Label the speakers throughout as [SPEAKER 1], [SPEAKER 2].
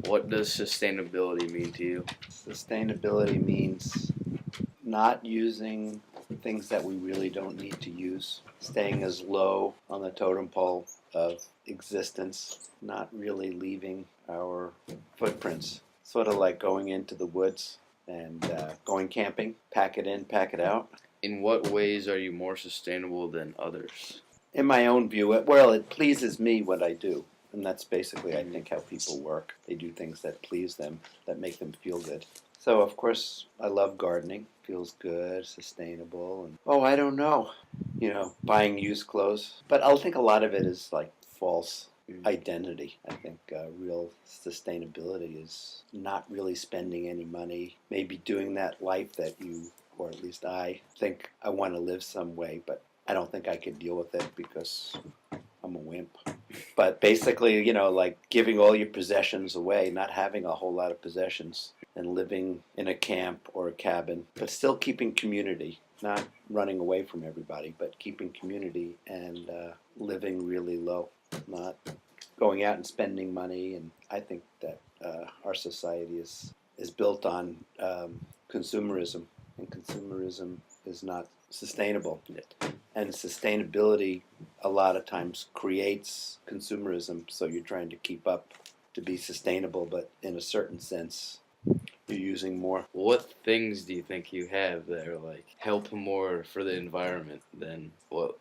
[SPEAKER 1] What does sustainability mean to you?
[SPEAKER 2] Sustainability means not using things that we really don't need to use, staying as low on the totem pole of existence, not really leaving our footprints. Sort of like going into the woods and going camping, pack it in, pack it out.
[SPEAKER 1] In what ways are you more sustainable than others?
[SPEAKER 2] In my own view, well, it pleases me what I do. And that's basically, I think, how people work. They do things that please them, that make them feel good. So, of course, I love gardening. Feels good, sustainable, and I don't know, buying used clothes. But I think a lot of it is like false identity. I think real sustainability is not really spending any money, maybe doing that life that you, or at least I, think I want to live some way, but I don't think I could deal with it because I'm a wimp. But basically, like giving all your possessions away, not having a whole lot of possessions, and living in a camp or a cabin, but still keeping community, not running away from everybody, but keeping community and living really low, not going out and spending money. And I think that our society is built on consumerism, and consumerism is not sustainable. And sustainability a lot of times creates consumerism, so you're trying to keep up to be sustainable, but in a certain sense, you're using more.
[SPEAKER 1] What things do you think you have that are like help more for the environment than what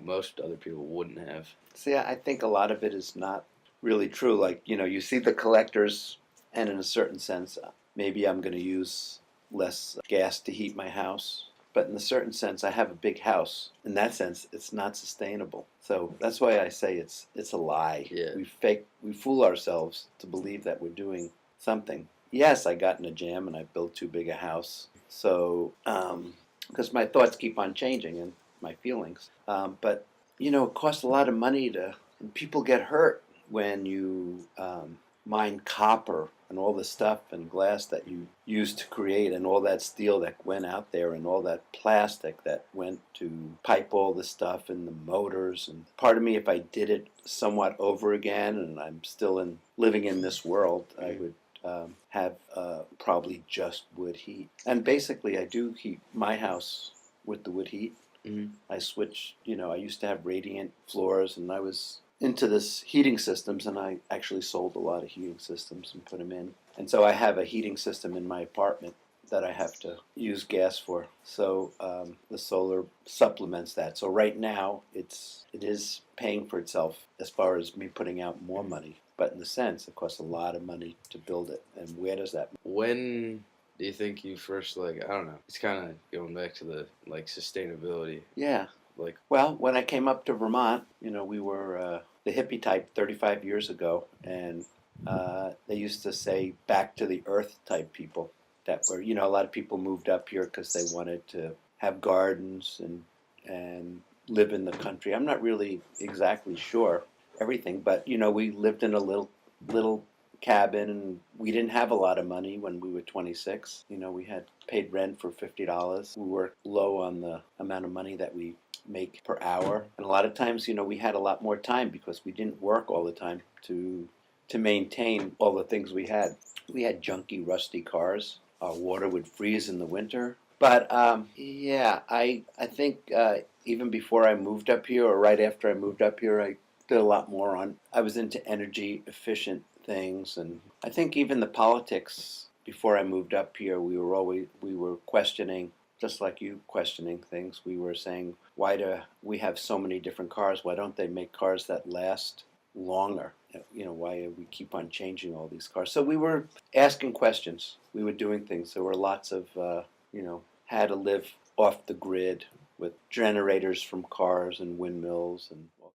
[SPEAKER 1] most other people wouldn't have?
[SPEAKER 2] See, I think a lot of it is not really true. Like, you see the collectors, and in a certain sense, maybe I'm going to use less gas to heat my house. But in a certain sense, I have a big house. In that sense, it's not sustainable. So that's why I say it's a lie.
[SPEAKER 1] Yeah.
[SPEAKER 2] We fool ourselves to believe that we're doing something. Yes, I got in a jam and I built too big a house. So, because my thoughts keep on changing and my feelings. But, it costs a lot of money and people get hurt when you mine copper and all the stuff and glass that you used to create, and all that steel that went out there, and all that plastic that went to pipe all the stuff and the motors. And part of me, if I did it somewhat over again, and I'm still living in this world, I would have probably just wood heat. And basically, I do heat my house with the wood heat.
[SPEAKER 1] Mm-hmm.
[SPEAKER 2] I switch. I used to have radiant floors, and I was into this heating systems, and I actually sold a lot of heating systems and put them in. And so I have a heating system in my apartment that I have to use gas for. So the solar supplements that. So right now it is paying for itself as far as me putting out more money. But in a sense, it costs a lot of money to build it. And where does that?
[SPEAKER 1] When do you think you first I don't know. It's kind of going back to the sustainability.
[SPEAKER 2] Yeah. Well, when I came up to Vermont, we were the hippie type 35 years ago, and they used to say back to the earth type people that were, a lot of people moved up here because they wanted to have gardens and live in the country. I'm not really exactly sure everything, but, we lived in a little cabin, and we didn't have a lot of money when we were 26. We had paid rent for $50. We worked low on the amount of money that we make per hour, and a lot of times we had a lot more time because we didn't work all the time to maintain all the things we had. We had junky, rusty cars. Our water would freeze in the winter. But yeah, I think even before I moved up here, or right after I moved up here, I did a lot more I was into energy efficient things. And I think even the politics, before I moved up here, we were questioning, just like you questioning things. We were saying, why do we have so many different cars? Why don't they make cars that last longer? Why do we keep on changing all these cars? So we were asking questions. We were doing things. There were lots of, how to live off the grid with generators from cars and windmills, and